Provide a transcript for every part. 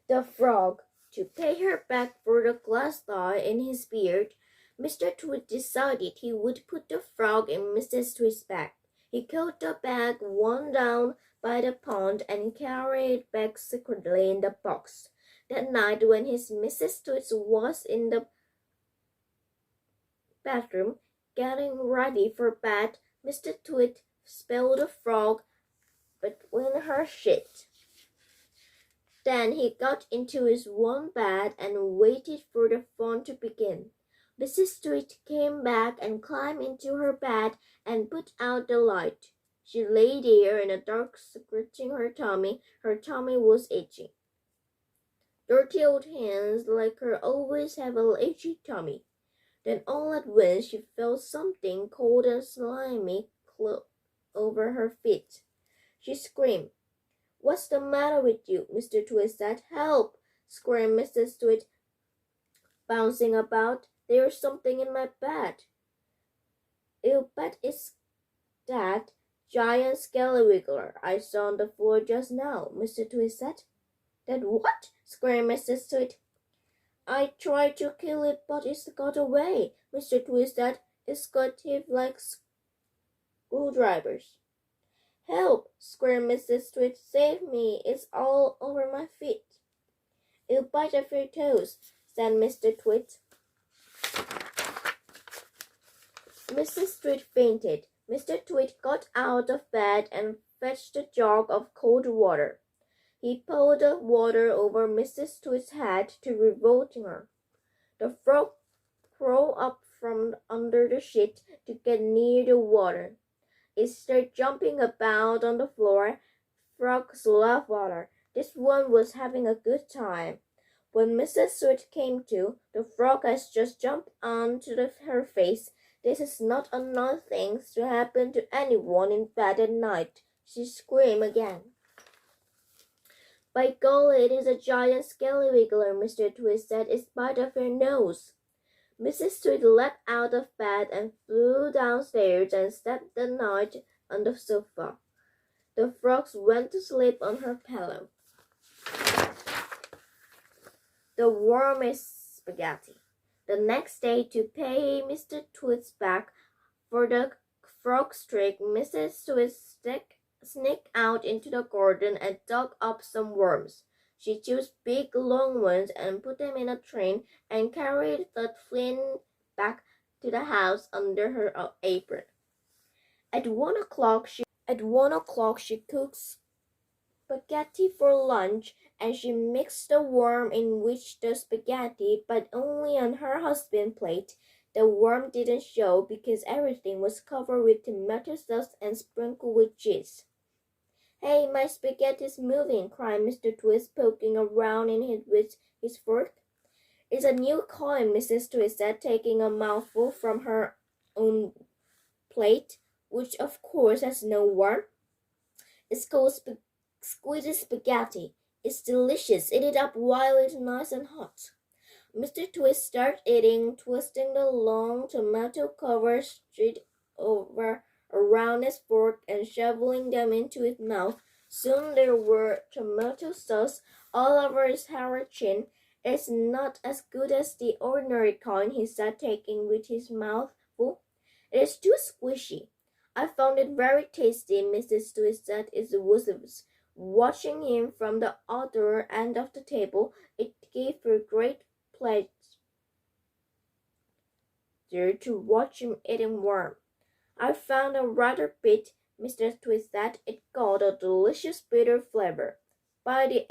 the frog. To pay her back for the glass eye in his beard, Mr. Twit decided he would put the frog in Mrs. Twit's bag. He caught the bag, one down by the pond, and carried it back secretly in the box. That night, when his Mrs. Twit was in the bathroom getting ready for bed, Mr. Twit spilled the frog between her sheets. Then he got into his warm bed and waited for the fun to begin. Mrs. Twit came back and climbed into her bed and put out the light. She lay there in the dark, scratching her tummy. Her tummy was itchy. Dirty old hands like her always have an itchy tummy. Then all at once she felt something cold and slimy over her feet. She screamed. "What's the matter with you?" Mr. Twit said. "Help!" screamed Mrs. Twit, bouncing about. "There's something in my bed." "You bet it's that giant scallywagger I saw on the floor just now," Mr. Twit said. "That what?" screamed Mrs. Twit. "I tried to kill it, but it's got away," Mr. Twit said. "It's got teeth like screwdrivers." "Help!" screamed Mrs. Twit. "Save me! It's all over my feet." "It'll bite off your toes," said Mr. Twit. Mrs. Twit fainted. Mr. Twit got out of bed and fetched a jug of cold water. He poured the water over Mrs. Twit's head to revolt her. The frog crawled up from under the sheet to get near the water. It started jumping about on the floor. Frogs love water. This one was having a good time. When Mrs. Twit came to, the frog had just jumped onto her face. "This is not a nice thing to happen to anyone in bed at night," she screamed again. "By golly, it is a giant scallywagger," Mr. Twit said. "It's bite off your nose." Mrs. Twit leapt out of bed and flew downstairs and spent the night on the sofa. The frogs went to sleep on her pillow. The warmest spaghetti. The next day, to pay Mr. Twit's back for the frog's trick, Mrs. Twit sneaked out into the garden and dug up some worms. She chose big, long ones and put them in a train and carried the flint back to the house under her apron. At 1 o'clock, she cooked spaghetti for lunch, and she mixed the worm in with the spaghetti, but only on her husband's plate. The worm didn't show because everything was covered with tomato sauce and sprinkled with cheese. "Hey, my spaghetti's moving," cried Mr. Twit, poking around in it with his fork. "It's a new coin," Mrs. Twit said, taking a mouthful from her own plate, which of course has no worm. "It's called squeezy spaghetti. It's delicious. Eat it up while it's nice and hot." Mr. Twit started eating, twisting the long tomato-covered sheet over around his fork and shoveling them into his mouth. Soon there were tomato sauce all over his hairy chin. "It's not as good as the ordinary kind," he said, taking with his mouth full. "It is too squishy." "I found it very tasty," Mrs. Twit said. It was watching him from the other end of the table. It gave her great pleasure to watch him eating worm. "I found a rather bit," Mr. Twit said. "It got a delicious bitter flavor. Buy the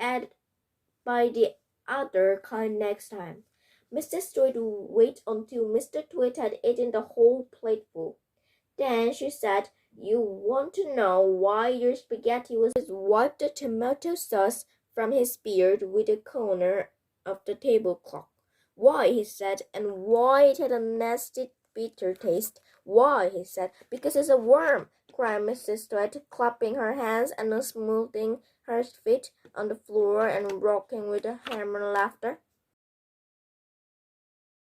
other kind next time." Mrs. Twit waited until Mr. Twit had eaten the whole plateful. Then she said, "You want to know why your spaghetti was..." He wiped the tomato sauce from his beard with a corner of the tablecloth. "Why?" he said. "And why it had a nasty bitter taste." "Why?" he said. "Because it's a worm," cried Mrs. Twit, clapping her hands and smoothing her feet on the floor and rocking with a hammer laughter.